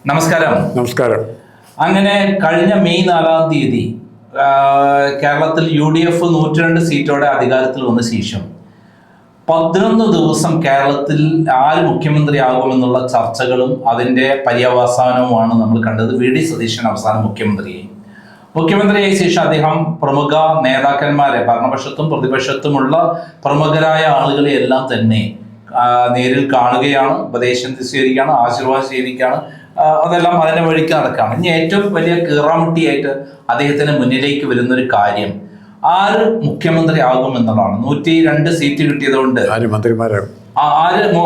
നമസ്കാരം. നമസ്കാരം. അങ്ങനെ കഴിഞ്ഞ മെയ് 4-ാം തീയതി കേരളത്തിൽ UDF 102 സീറ്റോടെ അധികാരത്തിൽ വന്ന ശേഷം 11 ദിവസം കേരളത്തിൽ ആര് മുഖ്യമന്ത്രിയാകുമെന്നുള്ള ചർച്ചകളും അതിന്റെ പര്യവസാനവുമാണ് നമ്മൾ കണ്ടത്. VD സതീശൻ അവസാനം മുഖ്യമന്ത്രിയായ ശേഷം അദ്ദേഹം പ്രമുഖ നേതാക്കന്മാരെ, ഭരണപക്ഷത്തും പ്രതിപക്ഷത്തുമുള്ള പ്രമുഖരായ ആളുകളെ എല്ലാം തന്നെ നേരിൽ കാണുകയാണ്, ഉപദേശം സ്വീകരിക്കുകയാണ്, ആശീർവാദം സ്വീകരിക്കുകയാണ്. അതെല്ലാം അതിന്റെ വഴിക്ക് നടക്കുകയാണ്. ഇനി ഏറ്റവും വലിയ കീറാമുട്ടിയായിട്ട് അദ്ദേഹത്തിന് മുന്നിലേക്ക് വരുന്നൊരു കാര്യം ആര് മുഖ്യമന്ത്രി ആകും എന്നുള്ളതാണ്. 102 സീറ്റ് കിട്ടിയതുകൊണ്ട് ആര്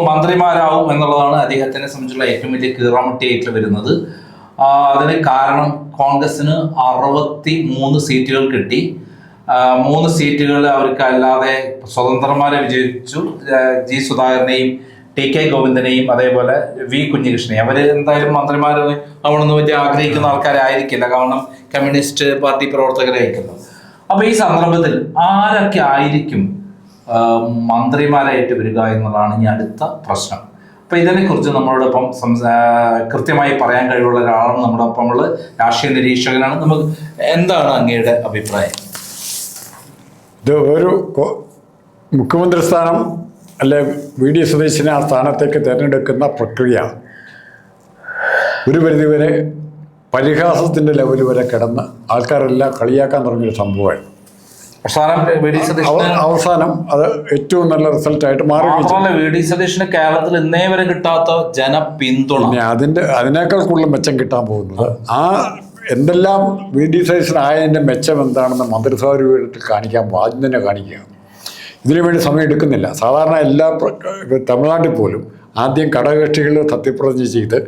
മന്ത്രിമാരാവും എന്നുള്ളതാണ് അദ്ദേഹത്തിനെ സംബന്ധിച്ചുള്ള ഏറ്റവും വലിയ കീറാമുട്ടിയായിട്ട് വരുന്നത്. അതിന് കാരണം കോൺഗ്രസിന് 63 സീറ്റുകൾ കിട്ടി. 3 സീറ്റുകൾ അവർക്ക് അല്ലാതെ സ്വതന്ത്രന്മാരെ വിജയിച്ചു. ജി സുധാകരനെയും TK ഗോവിന്ദനെയും അതേപോലെ V കുഞ്ഞികൃഷ്ണനെയും. അവര് എന്തായാലും മന്ത്രിമാരാവണമെന്ന് വലിയ ആഗ്രഹിക്കുന്ന ആൾക്കാരായിരിക്കില്ല, കാരണം കമ്മ്യൂണിസ്റ്റ് പാർട്ടി പ്രവർത്തകരായിരിക്കുന്നു. അപ്പൊ ഈ സന്ദർഭത്തിൽ ആരൊക്കെ ആയിരിക്കും മന്ത്രിമാരായിട്ട് വരിക എന്നുള്ളതാണ് ഇനി അടുത്ത പ്രശ്നം. അപ്പൊ ഇതിനെക്കുറിച്ച് നമ്മളോടൊപ്പം കൃത്യമായി പറയാൻ കഴിവുള്ള ഒരാളാണ് നമ്മുടെ ഒപ്പമുള്ള രാഷ്ട്രീയ നിരീക്ഷകനാണ്. നമുക്ക് എന്താണ് അങ്ങയുടെ അഭിപ്രായം? ഇത് ഒരു മുഖ്യമന്ത്രി സ്ഥാനം അല്ലെ VD സതീശനെ ആ സ്ഥാനത്തേക്ക് തിരഞ്ഞെടുക്കുന്ന പ്രക്രിയ ഒരു പരിധിവരെ പരിഹാസത്തിൻ്റെ ലെവൽ വരെ കിടന്ന് ആൾക്കാരെല്ലാം കളിയാക്കാൻ തുടങ്ങിയൊരു സംഭവമായി. അവസാനം അത് ഏറ്റവും നല്ല റിസൾട്ടായിട്ട് മാറി. VD സതീശന് കേരളത്തിൽ ഇന്നേ വരെ കിട്ടാത്ത ജനപിന്തുണ, അതിനേക്കാൾ കൂടുതൽ മെച്ചം കിട്ടാൻ പോകുന്നത് എന്തെല്ലാം VD സതീശനായതിൻ്റെ മെച്ചം എന്താണെന്ന് മന്ത്രിസഭാ രൂപത്തിൽ ആദ്യം തന്നെ കാണിക്കുക. ഇതിനു വേണ്ടി സമയം എടുക്കുന്നില്ല. സാധാരണ തമിഴ്നാട്ടിൽ പോലും ആദ്യം ഘടകകക്ഷികൾ സത്യപ്രതിജ്ഞ ചെയ്ത്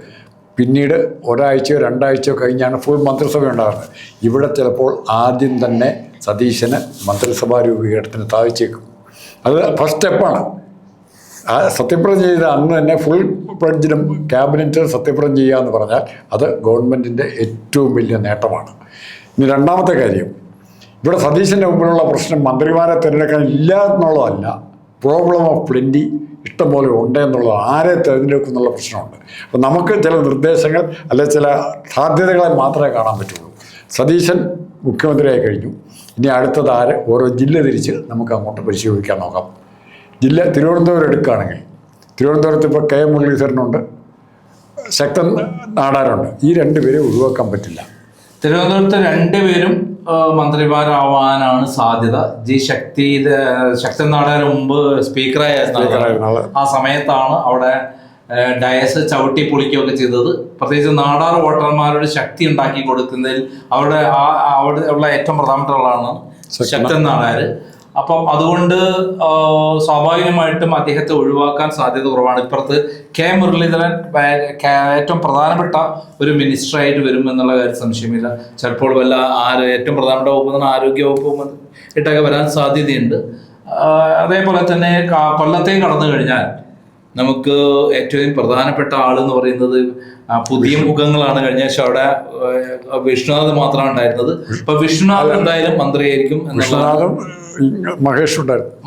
പിന്നീട് ഒരാഴ്ചയോ 2 ആഴ്ചയോ കഴിഞ്ഞാണ് ഫുൾ മന്ത്രിസഭ ഉണ്ടാകുന്നത്. ഇവിടെ ചിലപ്പോൾ ആദ്യം തന്നെ സതീശന് മന്ത്രിസഭാ രൂപീകരണത്തിന് സാധിച്ചേക്കും. അത് ഫസ്റ്റ് സ്റ്റെപ്പാണ്. സത്യപ്രതിജ്ഞ ചെയ്ത അന്ന് തന്നെ ഫുൾ ഫ്ലെഡ്ജിലും ക്യാബിനറ്റ് സത്യപ്രതിജ്ഞ ചെയ്യുക എന്ന് പറഞ്ഞാൽ അത് ഗവൺമെൻറ്റിൻ്റെ ഏറ്റവും വലിയ നേട്ടമാണ്. ഇനി രണ്ടാമത്തെ കാര്യം, ഇവിടെ സതീശൻ്റെ മുമ്പിലുള്ള പ്രശ്നം മന്ത്രിമാരെ തിരഞ്ഞെടുക്കാൻ ഇല്ല എന്നുള്ളതല്ല, പ്രോബ്ലം ഓഫ് പ്ലെൻറ്റി ഇഷ്ടംപോലെ ഉണ്ട് എന്നുള്ളത്. ആരെ തിരഞ്ഞെടുക്കും എന്നുള്ള പ്രശ്നമുണ്ട്. അപ്പം നമുക്ക് ചില നിർദ്ദേശങ്ങൾ അല്ലെ ചില സാധ്യതകളെ മാത്രമേ കാണാൻ പറ്റുള്ളൂ. സതീശൻ മുഖ്യമന്ത്രിയായി കഴിഞ്ഞു. ഇനി അടുത്തത് ആര്, ഓരോ ജില്ല തിരിച്ച് നമുക്ക് അങ്ങോട്ട് പരിശോധിക്കാൻ നോക്കാം. തിരുവനന്തപുരം എടുക്കുകയാണെങ്കിൽ തിരുവനന്തപുരത്ത് ഇപ്പോൾ KM മുരളീധരനുണ്ട്, ശക്തൻ നാടാരുണ്ട്. ഈ 2 പേരെ ഒഴിവാക്കാൻ പറ്റില്ല. തിരുവനന്തപുരത്ത് 2 പേരും മന്ത്രിമാരാവാനാണ് സാധ്യത. ശക്തൻ നാടാർ മുമ്പ് സ്പീക്കറായ ആ സമയത്താണ് അവിടെ ഡയസ് ചവിട്ടി പൊളിക്കുകയൊക്കെ ചെയ്തത്. പ്രത്യേകിച്ച് നാടാർ വോട്ടർമാരുടെ ശക്തി ഉണ്ടാക്കി കൊടുക്കുന്നതിൽ അവിടെ ഉള്ള ഏറ്റവും പ്രധാനപ്പെട്ട ആളാണ് ശക്തൻ നാടാർ. അപ്പം അതുകൊണ്ട് സ്വാഭാവികമായിട്ടും അദ്ദേഹത്തെ ഒഴിവാക്കാൻ സാധ്യത കുറവാണ്. ഇപ്പുറത്ത് മുരളീധരൻ ഏറ്റവും പ്രധാനപ്പെട്ട ഒരു മിനിസ്റ്ററായിട്ട് വരും എന്നുള്ള കാര്യം സംശയമില്ല. ചിലപ്പോൾ ഏറ്റവും പ്രധാനപ്പെട്ട വകുപ്പ് ആരോഗ്യ വകുപ്പ് ഇട്ടൊക്കെ വരാൻ സാധ്യതയുണ്ട്. അതേപോലെ തന്നെ കൊല്ലത്തേക്ക് കടന്നു കഴിഞ്ഞാൽ നമുക്ക് ഏറ്റവും പ്രധാനപ്പെട്ട ആളെന്ന് പറയുന്നത് പുതിയ മുഖങ്ങളാണ്. കഴിഞ്ഞ ആഴ്ച അവിടെ വിഷ്ണുനാഥ് മാത്രമാണ് ഉണ്ടായിരുന്നത്. ഇപ്പൊ വിഷ്ണുനാഥ് എന്തായാലും മന്ത്രിയായിരിക്കും.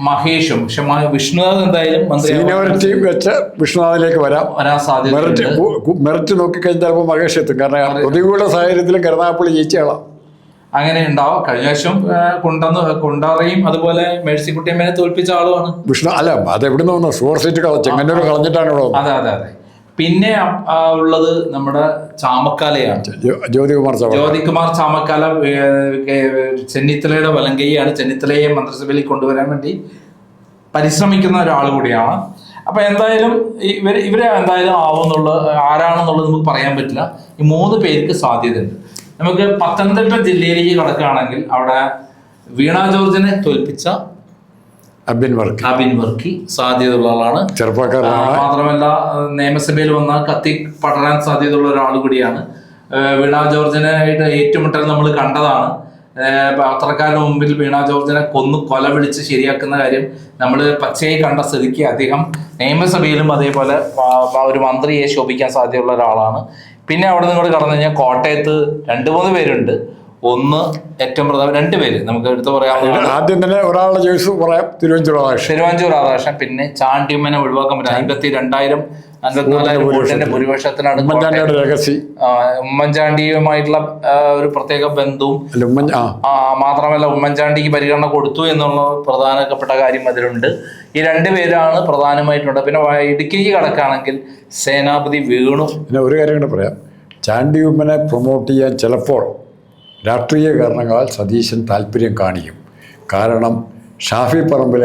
മഹേഷും പക്ഷെ വിഷ്ണുനാഥ് എന്തായാലും സീനിയോറിറ്റി വെച്ച് വിഷ്ണുനാഥിലേക്ക് വരാൻ സാധ്യത. മെറിറ്റ് നോക്കിക്കഴിഞ്ഞാൽ മഹേഷ് എത്തും. കാരണം പ്രതികൂല സാഹചര്യത്തിലും കരുനാഗപ്പള്ളി ജയിച്ചയാളാം. അങ്ങനെ ഉണ്ടാവും. കഴിഞ്ഞ വർഷം കൊണ്ടാറയും അതുപോലെ മേഴ്സിക്കുട്ടിയമ്മനെ തോൽപ്പിച്ച ആളുമാണ് വിഷ്ണു. അല്ല, അത് എവിടുന്ന് ഷുവർ സീറ്റ് ചെങ്ങന്നൂർ കളഞ്ഞിട്ടാണ് ഇവിടെ. അതെ. പിന്നെ ഉള്ളത് നമ്മുടെ ചാമക്കാലയാണ്. ജ്യോതികുമാർ ചാമക്കാല ചെന്നിത്തലയുടെ വലങ്കൈയാണ്. ചെന്നിത്തലയെ മന്ത്രിസഭയിൽ കൊണ്ടുവരാൻ വേണ്ടി പരിശ്രമിക്കുന്ന ഒരാൾ കൂടിയാണ്. അപ്പൊ എന്തായാലും ഇവരെ എന്തായാലും ആവുന്നുള്ള ആരാണെന്നുള്ളത് നമുക്ക് പറയാൻ പറ്റില്ല. ഈ 3 പേർക്ക് സാധ്യതയുണ്ട്. നമുക്ക് പത്തനംതിട്ട ജില്ലയിലേക്ക് കടക്കുകയാണെങ്കിൽ അവിടെ വീണ ജോർജിനെ തോൽപ്പിച്ച അബിൻ വർക്കി സാധ്യതയുള്ള ആളാണ്. ചെറുപ്പക്കാരനാണ്. മാത്രമല്ല നിയമസഭയിൽ വന്ന കത്തി പടരാൻ സാധ്യതയുള്ള ഒരാൾ കൂടിയാണ്. വീണ ജോർജിനായിട്ട് ഏറ്റുമുട്ടൽ നമ്മൾ കണ്ടതാണ്. പത്രക്കാരുടെ മുമ്പിൽ വീണ ജോർജിനെ കൊല വിളിച്ച് ശരിയാക്കുന്ന കാര്യം നമ്മൾ പച്ചയായി കണ്ട സ്ഥിതിക്ക് അദ്ദേഹം നിയമസഭയിലും അതേപോലെ ഒരു മന്ത്രിയെ ശോഭിക്കാൻ സാധ്യതയുള്ള ഒരാളാണ്. പിന്നെ അവിടെ നിന്ന് കടന്നു കഴിഞ്ഞാൽ കോട്ടയത്ത് 2-3 പേരുണ്ട്. ഒന്ന് ഏറ്റവും പ്രധാനം 2 പേര് നമുക്ക് എടുത്ത് പറയാവുന്ന. ആദ്യം തന്നെ ഒരാളുടെ ചോയ്സ് പറയാം, തിരുവഞ്ചൂർ രാധാകൃഷ്ണൻ. പിന്നെ ചാണ്ടിയമ്മനെ ഒഴിവാക്കാൻ പറ്റും. 52,000 54,000 വോട്ടിന്റെ ഭൂരിപക്ഷത്തിനാണ് ഉമ്മൻചാണ്ടിയുടെ രഹസ്യം. ഉമ്മൻചാണ്ടിയുമായിട്ടുള്ള ഒരു പ്രത്യേക ബന്ധവും മാത്രമല്ല ഉമ്മൻചാണ്ടിക്ക് പരിഗണന കൊടുത്തു എന്നുള്ള പ്രധാനപ്പെട്ട കാര്യം അതിലുണ്ട്. ഈ രണ്ടുപേരാണ് പ്രധാനമായിട്ടുണ്ട്. പിന്നെ ഇടുക്കിക്ക് കടക്കുകയാണെങ്കിൽ സേനാപതി വേണു. പിന്നെ ഒരു കാര്യം കൂടെ പറയാം, ചാണ്ടി ഉമ്മനെ പ്രൊമോട്ട് ചെയ്യാൻ ചിലപ്പോൾ രാഷ്ട്രീയ കാരണങ്ങളാൽ സതീശൻ താല്പര്യം കാണിക്കും. കാരണം ഷാഫി പറമ്പിൽ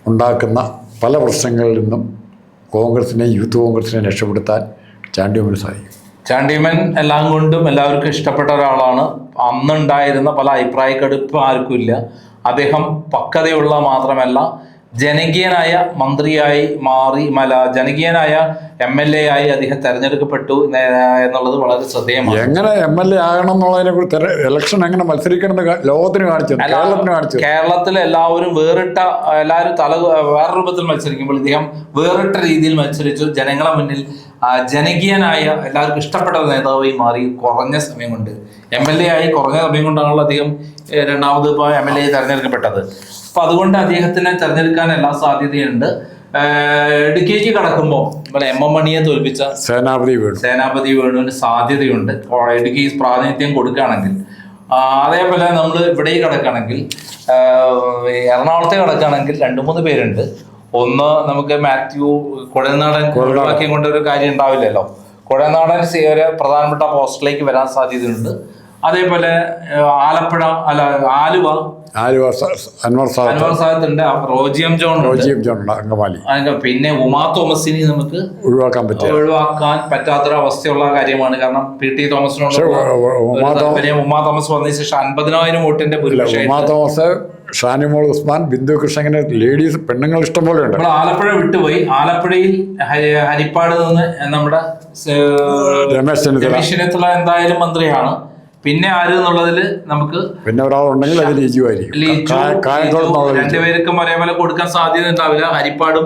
ഉണ്ടാക്കുന്ന പല പ്രശ്നങ്ങളിൽ നിന്നും യൂത്ത് കോൺഗ്രസിനെ രക്ഷപ്പെടുത്താൻ ചാണ്ടി ഉമ്മന് സാധിക്കും. ചാണ്ടിമൻ എല്ലാം കൊണ്ടും എല്ലാവർക്കും ഇഷ്ടപ്പെട്ട ഒരാളാണ്. അന്നുണ്ടായിരുന്ന പല അഭിപ്രായക്കെടുപ്പ് ആർക്കും ഇല്ല. അദ്ദേഹം പക്വതയുള്ള മാത്രമല്ല ജനകീയനായ മന്ത്രിയായി മാറി, ജനകീയനായ MLA ആയി അദ്ദേഹം തെരഞ്ഞെടുക്കപ്പെട്ടു എന്നുള്ളത് വളരെ ശ്രദ്ധേയമാണ്. എങ്ങനെ MLA ആകണം എന്നുള്ളതിനെ കുറിച്ച് ഇലക്ഷൻ എങ്ങനെ മത്സരിക്കണം ലോകത്തിന് കാണിച്ചു, കേരളത്തിന് കാണിച്ചു. കേരളത്തിൽ എല്ലാവരും വേറെ രൂപത്തിൽ മത്സരിക്കുമ്പോൾ ഇദ്ദേഹം വേറിട്ട രീതിയിൽ മത്സരിച്ചു. ജനങ്ങളെ മുന്നിൽ ജനകീയനായ എല്ലാവർക്കും ഇഷ്ടപ്പെട്ട നേതാവായി മാറി. കുറഞ്ഞ സമയം കൊണ്ട് MLA ആയി കുറഞ്ഞ സമയം കൊണ്ടാണല്ലോ അദ്ദേഹം രണ്ടാമത് ഇപ്പോൾ MLA തെരഞ്ഞെടുക്കപ്പെട്ടത്. അപ്പൊ അതുകൊണ്ട് അദ്ദേഹത്തിനെ തെരഞ്ഞെടുക്കാൻ എല്ലാ സാധ്യതയുണ്ട്. ഇടുക്കിക്ക് കടക്കുമ്പോൾ MM മണിയെ തോൽപ്പിച്ച സേനാപതി വേണുവിന് സാധ്യതയുണ്ട് ഇടുക്കി പ്രാതിനിധ്യം കൊടുക്കുകയാണെങ്കിൽ. അതേപോലെ നമ്മൾ ഇവിടെ കടക്കുകയാണെങ്കിൽ എറണാകുളത്തെ കടക്കുകയാണെങ്കിൽ 2-3 പേരുണ്ട്. ഒന്ന് നമുക്ക് മാത്യു കുഴൽനാടൻ ഒഴിവാക്കിയും കൊണ്ട് ഒരു കാര്യം ഉണ്ടാവില്ലല്ലോ. കുഴൽനാടൻ ഒരു പ്രധാനപ്പെട്ട പോസ്റ്റിലേക്ക് വരാൻ സാധ്യതയുണ്ട്. അതേപോലെ ആലുവ അൻവർ സാദത്ത് ഉണ്ട്. റോജിയം ജോൺ അങ്കമാലി. പിന്നെ ഉമാ തോമസിനെ നമുക്ക് ഒഴിവാക്കാൻ പറ്റാത്തൊരവസ്ഥയുള്ള കാര്യമാണ്. കാരണം PT തോമസിനോട് ഉമാ തോമസ് വന്നതിന് ശേഷം 50,000 വോട്ടിന്റെ ഭൂരിപക്ഷം. ഷാനിമോൾ ഉസ്മാൻ, ബിന്ദു കൃഷ്ണൻ, ലേഡീസ് പെണ്ണുങ്ങൾ ഇഷ്ടംപോലെ ഉണ്ട്. നമ്മൾ ആലപ്പുഴ വിട്ടുപോയി. ആലപ്പുഴയിൽ ഹരിപ്പാട് നിന്ന് നമ്മുടെ രമേശ് ചെന്നിത്തല എന്തായാലും മന്ത്രിയാണ്. പിന്നെ ആര് എന്നുള്ളതിൽ നമുക്ക് പിന്നെ ഒരാളുണ്ടെങ്കിൽ അത് രണ്ടുപേർക്കും ഒരേപോലെ കൊടുക്കാൻ സാധ്യത ഉണ്ടാവില്ല. ഹരിപ്പാടും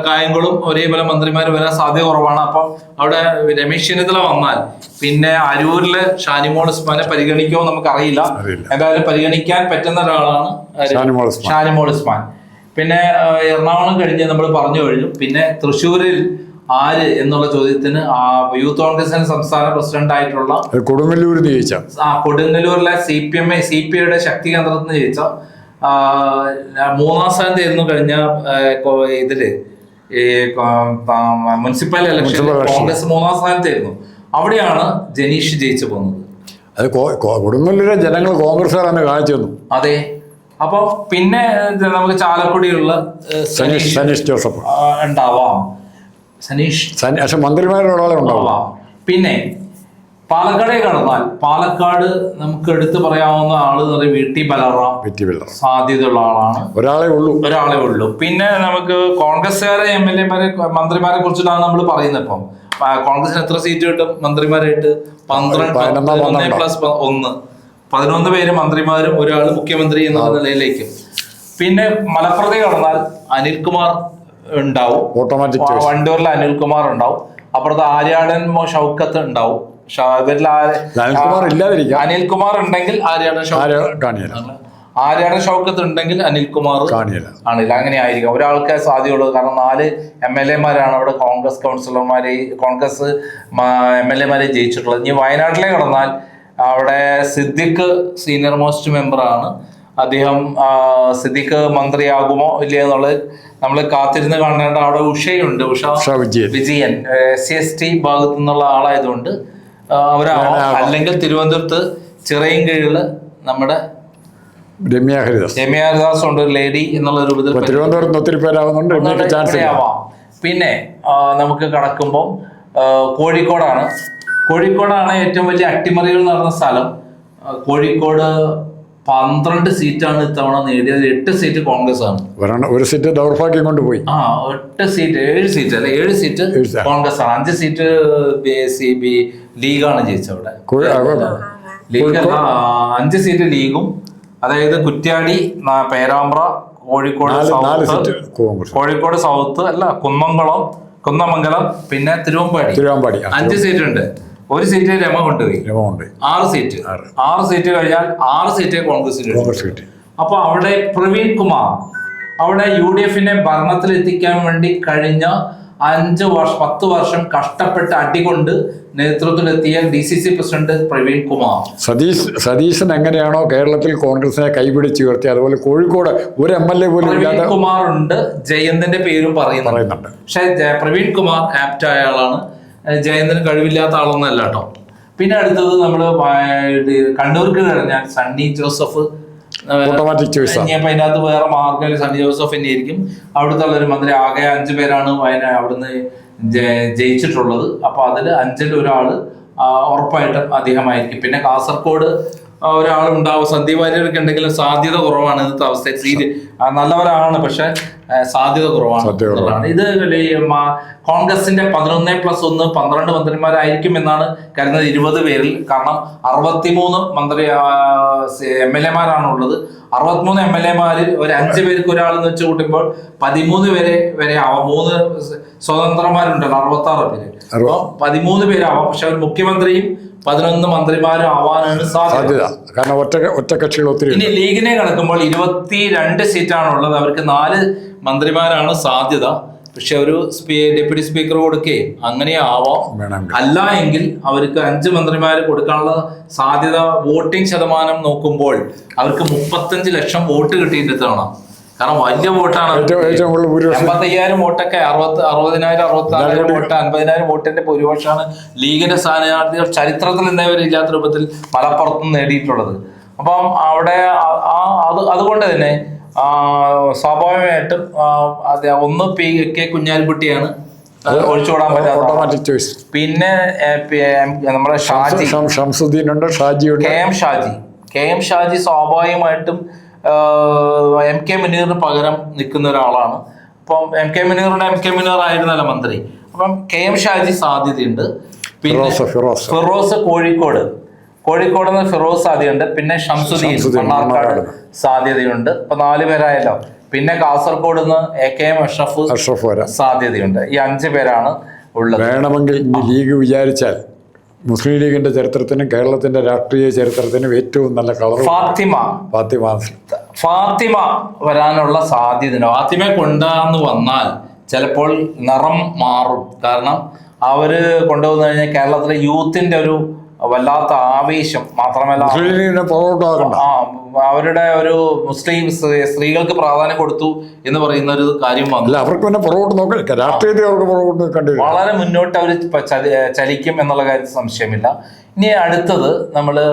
കായംകുളം ഒരേപോലെ മന്ത്രിമാർ വരാൻ സാധ്യത കുറവാണ്. അപ്പം അവിടെ രമേശ് ചെന്നിത്തല വന്നാൽ പിന്നെ അരൂരിലെ ഷാനിമോൾ ഉസ്മാനെ പരിഗണിക്കുമോ നമുക്കറിയില്ല. എന്തായാലും പരിഗണിക്കാൻ പറ്റുന്ന ഒരാളാണ് ഷാനിമോൾ ഉസ്മാൻ. പിന്നെ എറണാകുളം കഴിഞ്ഞ് നമ്മൾ പറഞ്ഞു കഴിഞ്ഞു. പിന്നെ തൃശ്ശൂരിൽ ആര് എന്നുള്ള ചോദ്യത്തിന് യൂത്ത് കോൺഗ്രസിന്റെ സംസ്ഥാന പ്രസിഡന്റ് ആയിട്ടുള്ള കൊടുങ്ങല്ലൂരിലെ CPIയുടെ ശക്തി കേന്ദ്രത്തിൽ നിന്ന് ജയിച്ച 3-ാം സ്ഥാനത്തായിരുന്നു കഴിഞ്ഞ ഇതില് മുനിസിപ്പൽ ഇലക്ഷനിൽ കോൺഗ്രസ് 3-ാം സ്ഥാനത്തായിരുന്നു. അവിടെയാണ് ജനീഷ് ജയിച്ചു പോകുന്നത്. അത് കൊടുങ്ങല്ലൂരിലെ ജനങ്ങൾ കോൺഗ്രസ്സുകാരാണ് കാണിച്ചു തന്നു. അതെ. അപ്പൊ പിന്നെ നമുക്ക് ചാലക്കുടിയുള്ള സനീഷ് ജോസഫ് ഉണ്ടാവാം. മന്ത്രിമാരുണ്ടാവാം. പിന്നെ പാലക്കാടേ കടന്നാൽ പാലക്കാട് നമുക്ക് എടുത്തു പറയാവുന്ന ആള് VT ബലറാം സാധ്യതയുള്ള ആളാണ്. ഒരാളേ ഉള്ളൂ. പിന്നെ നമുക്ക് കോൺഗ്രസ്സുകാരെ MLA-മാരെ മന്ത്രിമാരെ കുറിച്ചിട്ടാണ് നമ്മൾ പറയുന്നത്. ഇപ്പം കോൺഗ്രസിന് എത്ര സീറ്റ് കിട്ടും മന്ത്രിമാരായിട്ട്? 11 പേര് മന്ത്രിമാരും ഒരാള് മുഖ്യമന്ത്രി എന്നുള്ള നിലയിലേക്ക്. പിന്നെ മലപ്പുറത്തേക്ക് കടന്നാൽ അനിൽകുമാർ ഉണ്ടാവും. വണ്ടൂരിൽ അനിൽകുമാർ ഉണ്ടാവും. അപ്പുറത്ത് ആര്യാടൻ ഷൗക്കത്ത് ഉണ്ടാവും. അനിൽകുമാർ ഉണ്ടെങ്കിൽ ആര്യാടൻ ഷൗക്കത്ത് ഉണ്ടെങ്കിൽ അനിൽകുമാർ കാണില്ല. അങ്ങനെ ആയിരിക്കും. ഒരാൾക്കേ സാധ്യതയുള്ളൂ. കാരണം 4 MLA-മാരാണ് അവിടെ കോൺഗ്രസ് കൗൺസിലർമാരെ കോൺഗ്രസ് MLA-മാരെ ജയിച്ചിട്ടുള്ളത്. ഇനി വയനാട്ടിലേക്ക് കടന്നാൽ അവിടെ സിദ്ദിഖ് സീനിയർ മോസ്റ്റ് മെമ്പറാണ്. അദ്ദേഹം സിദ്ദിഖ് മന്ത്രിയാകുമോ ഇല്ലയോ എന്നുള്ളത് നമ്മൾ കാത്തിരുന്ന് കാണേണ്ട. അവിടെ ഉഷയുണ്ട്, ഉഷ വിജയൻ SC/ST ഭാഗത്തു നിന്നുള്ള ആളായതുകൊണ്ട് അവരാവാം. അല്ലെങ്കിൽ തിരുവനന്തപുരത്ത് ചിറയൻകീഴില് നമ്മുടെ രമ്യ ഹരിദാസ് ഉണ്ട്, ലേഡി എന്നുള്ള രൂപത്തിൽ ആവാം. പിന്നെ നമുക്ക് കടക്കുമ്പോൾ കോഴിക്കോടാണ് ഏറ്റവും വലിയ അട്ടിമറികൾ നടന്ന സ്ഥലം. കോഴിക്കോട് 12 സീറ്റാണ് ഇത്തവണ നേടിയത്. 8 സീറ്റ് കോൺഗ്രസ് ആണ്. ഒരു സീറ്റ് ദൗർഭാഗ്യം കൊണ്ടുപോയി. 7 സീറ്റ് കോൺഗ്രസ് ആണ്. 5 സീറ്റ് ലീഗാണ് ജയിച്ചത്. അവിടെ ലീഗല്ല, 5 സീറ്റ് ലീഗും. അതായത് കുറ്റ്യാടി, പേരാമ്പ്ര, കോഴിക്കോട് സൗത്ത് അല്ല കുന്നമംഗലം, പിന്നെ തിരുവമ്പാടി 5 സീറ്റ് ഉണ്ട്. 1 സീറ്റ് രമ കൊണ്ടുപോയി. 6 സീറ്റ് കഴിഞ്ഞാൽ 6 സീറ്റ് കോൺഗ്രസിന്. അപ്പൊ അവിടെ പ്രവീൺ കുമാർ അവിടെ UDF-നെ ഭരണത്തിലെത്തിക്കാൻ വേണ്ടി കഴിഞ്ഞ 10 വർഷം കഷ്ടപ്പെട്ട് അടികൊണ്ട് നേതൃത്വത്തിലെത്തിയ DCC പ്രസിഡന്റ് പ്രവീൺ കുമാർ. സതീശൻ എങ്ങനെയാണോ കേരളത്തിൽ കോൺഗ്രസിനെ കൈപിടിച്ച് ഉയർത്തി, അതുപോലെ കോഴിക്കോട് ഒരു MLA പോലും പ്രവീൺ കുമാർ ഉണ്ട്, ജയന്തന്റെ പേരും പറയുന്നുണ്ട്. പക്ഷെ പ്രവീൺ കുമാർ ആപ്റ്റ് ആയ ആളാണ്, ജയന്തന് കഴിവില്ലാത്ത ആളൊന്നല്ല കേട്ടോ. പിന്നെ അടുത്തത് നമ്മള് കണ്ണൂർക്ക് കഴിഞ്ഞാൽ സണ്ണി ജോസഫ്. ഓട്ടോമാറ്റിക് ഇനിയപ്പോ അതിനകത്ത് വേറെ മാർഗം സണ്ണി ജോസഫ് തന്നെ ആയിരിക്കും. അവിടുത്തെ ഒരു മന്ത്രി. ആകെ 5 പേരാണ് അവിടുന്ന് ജയിച്ചിട്ടുള്ളത്. അപ്പൊ അതിൽ 5-ൽ ഒരാള് ഉറപ്പായിട്ടും അദ്ദേഹമായിരിക്കും. പിന്നെ കാസർഗോഡ് ഒരാളുണ്ടാവും, സന്ദീപ് വാര്യർക്ക് ഉണ്ടെങ്കിലും സാധ്യത കുറവാണ് ഇന്നത്തെ അവസ്ഥയിൽ. നല്ലവരാണ്, പക്ഷെ സാധ്യത കുറവാണ്. ഇത് കോൺഗ്രസിന്റെ 11+1 12 മന്ത്രിമാരായിരിക്കും എന്നാണ് കരുതുന്നത് 20 പേരിൽ. കാരണം 63 MLA-മാരാണുള്ളത്. 63 MLA-മാരിൽ ഒരു 5 പേർക്ക് ഒരാളെന്ന് വെച്ച് കൂട്ടുമ്പോൾ 13 വരെ ആവാം. 3 സ്വതന്ത്രന്മാരുണ്ടല്ലോ, 66 പേര്. അപ്പൊ 13 പേരാവാം. പക്ഷെ ഒരു മുഖ്യമന്ത്രിയും 11 മന്ത്രിമാരും ആവാനാണ് സാധ്യത. കാരണം ഒറ്റക്കക്ഷികൾ ഒത്തിരി. ഇനി ലീഗിനെ കടക്കുമ്പോൾ 22 സീറ്റാണ് ഉള്ളത്. അവർക്ക് 4 മന്ത്രിമാരാണ് സാധ്യത. പക്ഷെ ഒരു ഡെപ്യൂട്ടി സ്പീക്കർ കൊടുക്കേ അങ്ങനെ ആവാം. അല്ല എങ്കിൽ അവർക്ക് 5 മന്ത്രിമാര് കൊടുക്കാനുള്ള സാധ്യത. വോട്ടിംഗ് ശതമാനം നോക്കുമ്പോൾ അവർക്ക് 35 ലക്ഷം വോട്ട് കിട്ടിയിട്ടാണ്. കാരണം വലിയ വോട്ടാണ്. 85,000 വോട്ടൊക്കെ 60,000 66,000 വോട്ട് 50,000 വോട്ടിന്റെ ഭൂരിപക്ഷമാണ് ലീഗിന്റെ സ്ഥാനാർത്ഥികൾ ചരിത്രത്തിൽ ഇന്നേവരില്ലാത്ത രൂപത്തിൽ മലപ്പുറത്ത് നേടിയിട്ടുള്ളത്. അപ്പം അവിടെ അതുകൊണ്ട് തന്നെ സ്വാഭാവികമായിട്ടും ഒന്ന് PK കുഞ്ഞാലിക്കുട്ടിയാണ് ഒഴിച്ചുകൂടാൻ പറ്റാത്ത. പിന്നെ നമ്മുടെ ഷംസുദ്ദീൻ ഉണ്ട്, KM ഷാജി സ്വാഭാവികമായിട്ടും MK മുനീറിന് പകരം നിൽക്കുന്ന ഒരാളാണ്. അപ്പം MK മുനീർ ആയിരുന്നല്ലോ മന്ത്രി. അപ്പം KM ഷാജി സാധ്യതയുണ്ട്. പിന്നെ ഫിറോസ് കോഴിക്കോട് നിന്ന് ഫിറോസ് സാധ്യതയുണ്ട്. പിന്നെ ഷംസുദ്ദീൻ മണ്ണാർക്കാട് സാധ്യതയുണ്ട്. ഇപ്പൊ 4 പേരായല്ലോ. പിന്നെ കാസർഗോഡ് നിന്ന് AKM അഷ്റഫ് സാധ്യതയുണ്ട്. ഈ 5 പേരാണ് ഉള്ളത്. വേണമെങ്കിൽ ലീഗ് വിചാരിച്ചാൽ മുസ്ലിം ലീഗിന്റെ ചരിത്രത്തിനും കേരളത്തിന്റെ രാഷ്ട്രീയ ചരിത്രത്തിനും ഏറ്റവും നല്ല കളർ ഫാത്തിമ വരാനുള്ള സാധ്യതയുണ്ട്. ഫാത്തിമയെ കൊണ്ടുവന്ന് വന്നാൽ ചിലപ്പോൾ നിറം മാറും. കാരണം അവര് കൊണ്ടുവന്നു കഴിഞ്ഞാൽ കേരളത്തിലെ യൂത്തിന്റെ ഒരു വല്ലാത്ത ആവേശം മാത്രമല്ല, അവരുടെ ഒരു മുസ്ലിം സ്ത്രീകൾക്ക് പ്രാധാന്യം കൊടുത്തു എന്ന് പറയുന്ന ഒരു കാര്യം വന്നു. വളരെ മുന്നോട്ട് അവർ ചലിക്കും എന്നുള്ള കാര്യത്തിൽ സംശയമില്ല. ഇനി അടുത്തത് നമ്മള്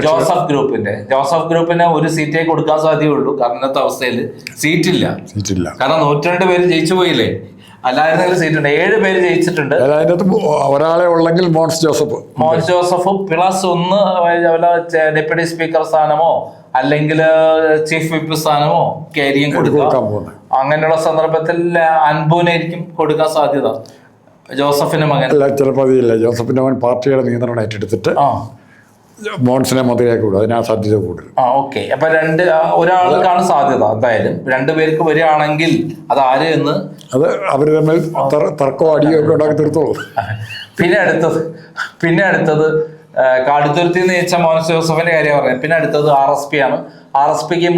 ജോസഫ് ഗ്രൂപ്പിന് ഒരു സീറ്റേ കൊടുക്കാൻ സാധ്യതയുള്ളൂ. കാരണം ഇന്നത്തെ അവസ്ഥയിൽ സീറ്റില്ല. കാരണം 102 പേര് ജയിച്ചു പോയില്ലേ. അല്ലായിരുന്നെങ്കിലും സീറ്റുണ്ട്. 7 പേര് ജയിച്ചിട്ടുണ്ട്. ഒരാളെ ഉള്ളെങ്കിൽ Mons Joseph plus 1 deputy speaker സ്ഥാനമോ അല്ലെങ്കിൽ ചീഫ് വിപ്പ് സ്ഥാനമോ ഒക്കെ ആയിരിക്കും കൊടുക്കാം. അങ്ങനെയുള്ള സന്ദർഭത്തിൽ അൻപുവിനായിരിക്കും കൊടുക്കാൻ സാധ്യത. ജോസഫിന്റെ മകൻ ജോസഫിന്റെ മകൻ പാർട്ടിയുടെ നിയന്ത്രണം ഏറ്റെടുത്തിട്ട് മോൻസിനെ മന്ത്രിയാക്കി വിടും. അതിനാ സാധ്യത കൂടുതൽ. ഓക്കെ. അപ്പൊ ഒരാൾക്കാണ് സാധ്യത. എന്തായാലും 2 പേർക്ക് വരികയാണെങ്കിൽ അത് ആര് എന്ന് അവര് തമ്മിൽ തർക്കമോ അടിയോ ഒക്കെ ഉണ്ടാക്കി തീർത്തോളൂ. പിന്നെ അടുത്തത് കാടുത്തുരുത്തി നയിച്ച മോൻസ് ജോസഫിന്റെ കാര്യം പറഞ്ഞത്. പിന്നെ അടുത്തത് RSP ആണ്. RSPക്ക്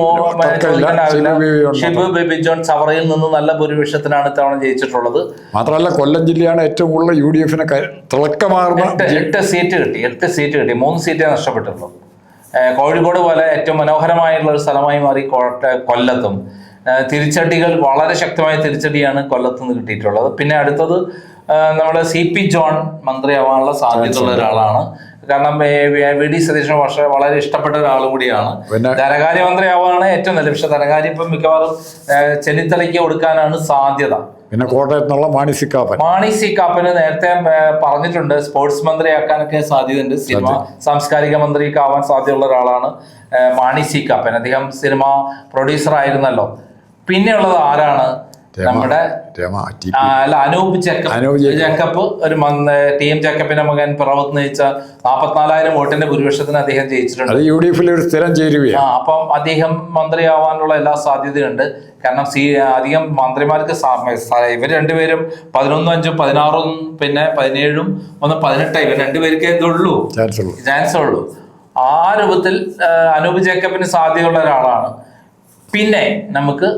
ഷിബു ബേബി ജോൺ ചവറയിൽ നിന്ന് നല്ല ഭൂരിപക്ഷത്തിനാണ് ഇത്തവണ ജയിച്ചിട്ടുള്ളത്. മാത്രമല്ല കൊല്ലം ജില്ലയാണ് ഏറ്റവും കൂടുതൽ UDF-ന് തിളക്കമാർന്ന 8 സീറ്റ് കിട്ടി. 3 സീറ്റേ നഷ്ടപ്പെട്ടുള്ളൂ. കോഴിക്കോട് പോലെ ഏറ്റവും മനോഹരമായിട്ടുള്ള ഒരു സ്ഥലമായി മാറി കൊല്ലത്തും തിരിച്ചടികൾ, വളരെ ശക്തമായ തിരിച്ചടിയാണ് കൊല്ലത്ത് നിന്ന് കിട്ടിയിട്ടുള്ളത്. പിന്നെ അടുത്തത് നമ്മുടെ CP ജോൺ മന്ത്രിയാവാനുള്ള സാധ്യതയുള്ള ഒരാളാണ്. കാരണം VD സതീശൻ വളരെ ഇഷ്ടപ്പെട്ട ഒരാളും കൂടിയാണ്. ധനകാര്യമന്ത്രി ആവാനാണ് ഏറ്റവും നല്ല. പക്ഷെ ധനകാര്യം ഇപ്പം മിക്കവാറും ചെന്നിത്തലയ്ക്ക് കൊടുക്കാനാണ് സാധ്യത. പിന്നെ കോട്ടയത്തുള്ള മാണി സി കാപ്പന് നേരത്തെ പറഞ്ഞിട്ടുണ്ട് സ്പോർട്സ് മന്ത്രിയാക്കാനൊക്കെ സാധ്യതയുണ്ട്. സിനിമ സാംസ്കാരിക മന്ത്രിക്ക് ആവാൻ സാധ്യതയുള്ള ഒരാളാണ് മാണി സി കാപ്പൻ. അദ്ദേഹം സിനിമ പ്രൊഡ്യൂസർ ആയിരുന്നല്ലോ. പിന്നെയുള്ളത് ആരാണ്? നമ്മുടെ അനൂപ് ജേക്കബ്. ഒരു TM ജേക്കബിന്റെ മകൻ പിറവത്ത് നയിച്ച 44,000 വോട്ടിന്റെ ഭൂരിപക്ഷത്തിന് അദ്ദേഹം ജയിച്ചിട്ടുണ്ട്. അപ്പം അദ്ദേഹം മന്ത്രിയാവാനുള്ള എല്ലാ സാധ്യതയുണ്ട്. കാരണം അധികം മന്ത്രിമാർക്ക് ഇവർ 2 പേരും 11, 5, 16, പിന്നെ 17, 18 ഇവർ 2 പേർക്കേ ഇതുള്ളൂ, ചാൻസ് ഉള്ളൂ. ആ രൂപത്തിൽ അനൂപ് ജേക്കബിന് സാധ്യതയുള്ള ഒരാളാണ്. പിന്നെ നമുക്ക്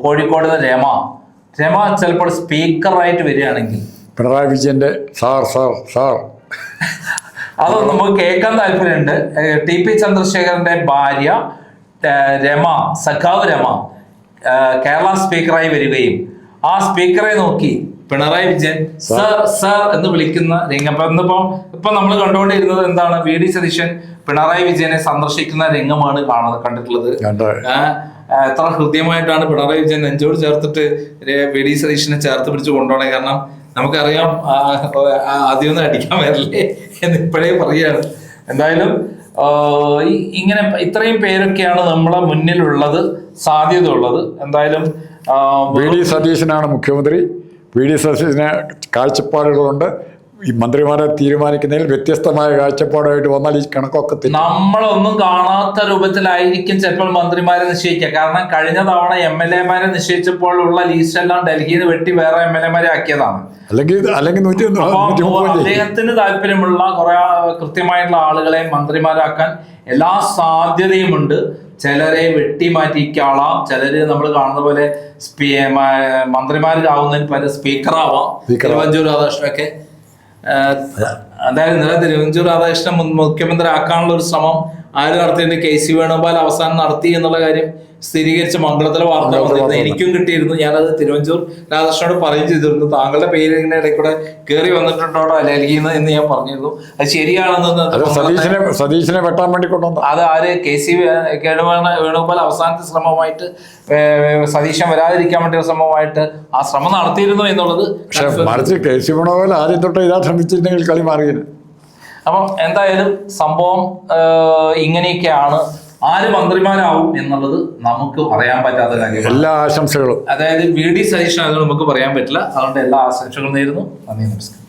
കോഴിക്കോട് രമ രമ ചിലപ്പോൾ സ്പീക്കറായിട്ട് വരികയാണെങ്കിൽ പിണറായി വിജയന്റെ സാർ സാർ സാർ അത് നമുക്ക് കേൾക്കാൻ താല്പര്യമുണ്ട്. ടി.പി. ചന്ദ്രശേഖരന്റെ ഭാര്യ രമ, സഖാവ് രമ കേരള സ്പീക്കറായി വരികയും ആ സ്പീക്കറെ നോക്കി പിണറായി വിജയൻ സർ സർ എന്ന് വിളിക്കുന്ന രംഗം ഇപ്പൊ നമ്മൾ കണ്ടുകൊണ്ടിരുന്നത് എന്താണ്? വി.ഡി. സതീശൻ പിണറായി വിജയനെ സന്ദർശിക്കുന്ന രംഗമാണ് കണ്ടിട്ടുള്ളത്. എത്ര ഹൃദ്യമായിട്ടാണ് പിണറായി വിജയൻ നെഞ്ചോട് ചേർത്തിട്ട് വി.ഡി. സതീശനെ ചേർത്ത് പിടിച്ച് കൊണ്ടുപോകണേ. കാരണം നമുക്കറിയാം ആദ്യമൊന്നും അടിക്കാൻ വരില്ലേ എന്ന് ഇപ്പോഴേ പറയുകയാണ്. എന്തായാലും ഇങ്ങനെ ഇത്രയും പേരൊക്കെയാണ് നമ്മളെ മുന്നിലുള്ളത്, സാധ്യത ഉള്ളത്. എന്തായാലും വി.ഡി. സതീശനാണ് മുഖ്യമന്ത്രി. വി.ഡി. സതീശന് കാഴ്ചപ്പാടുകളുണ്ട്. ഈ മന്ത്രിമാരെ തീരുമാനിക്കുന്നതിൽ വ്യത്യസ്തമായ കാഴ്ചപ്പാടായിട്ട് വന്നാൽ ഈ കണക്കൊക്കെ നമ്മളൊന്നും കാണാത്ത രൂപത്തിലായിരിക്കും ചിലപ്പോൾ മന്ത്രിമാരെ നിശ്ചയിക്കുക. കാരണം കഴിഞ്ഞ തവണ MLA-മാരെ നിശ്ചയിച്ചപ്പോൾ ഉള്ള ലിസ്റ്റ് എല്ലാം ഡൽഹിയിൽ നിന്ന് വെട്ടി വേറെ MLA-മാരെ ആക്കിയതാണ്. അല്ലെങ്കിൽ അദ്ദേഹത്തിന് താല്പര്യമുള്ള കുറെ കൃത്യമായിട്ടുള്ള ആളുകളെ മന്ത്രിമാരാക്കാൻ എല്ലാ സാധ്യതയുമുണ്ട്. ചിലരെ വെട്ടിമാറ്റിക്കാളാം, ചിലര് നമ്മൾ കാണുന്ന പോലെ മന്ത്രിമാരാവുന്നതിന് പല സ്പീക്കറാവാം. തിരുവഞ്ചൂർ രാധാകൃഷ്ണനൊക്കെ അതായത് ഇന്നലെ തിരുവഞ്ചൂർ രാധാകൃഷ്ണൻ മുഖ്യമന്ത്രി ആക്കാനുള്ള ഒരു ശ്രമം ആര് നടത്തിയിട്ട് KC വേണുഗോപാൽ അവസാനം നടത്തി എന്നുള്ള കാര്യം സ്ഥിരീകരിച്ച മംഗളത്തിലെ വാർത്ത വന്നിരുന്നു. എനിക്കും കിട്ടിയിരുന്നു. ഞാനത് തിരുവഞ്ചൂർ രാധാകൃഷ്ണനോട് പറയുകയും ചെയ്തിരുന്നു. താങ്കളുടെ പേര് ഇങ്ങനെ ഇടയിൽ കൂടെ കയറി വന്നിട്ടുണ്ടോ ഡൽഹിയിൽ എന്ന് ഞാൻ പറഞ്ഞിരുന്നു. അത് ശരിയാണെന്ന് സതീശനെ വെട്ടാൻ വേണ്ടി കൊണ്ടുവന്നു. അത് ആര് KC വേണുഗോപാൽ അവസാനത്തെ ശ്രമമായിട്ട് സതീശൻ വരാതിരിക്കാൻ വേണ്ടിയുള്ള ശ്രമമായിട്ട് ആ ശ്രമം നടത്തിയിരുന്നു എന്നുള്ളത്. മറിച്ച് KC വേണുഗോപാൽ ആദ്യം തൊട്ട് ഇതാ ശ്രമിച്ചിരുന്നെങ്കിൽ കളി മാറിയത്. അപ്പം എന്തായാലും സംഭവം ഇങ്ങനെയൊക്കെയാണ്. ആര് മന്ത്രിമാരാവും എന്നുള്ളത് നമുക്ക് പറയാൻ പറ്റാത്ത കാര്യമാണ്. എല്ലാ ആശംസകളും അതായത് വി.ഡി. സതീശൻ അതുകൊണ്ട് നമുക്ക് പറയാൻ പറ്റില്ല. അതുകൊണ്ട് എല്ലാ ആശംസകളും നേരുന്നു. നന്ദി, നമസ്കാരം.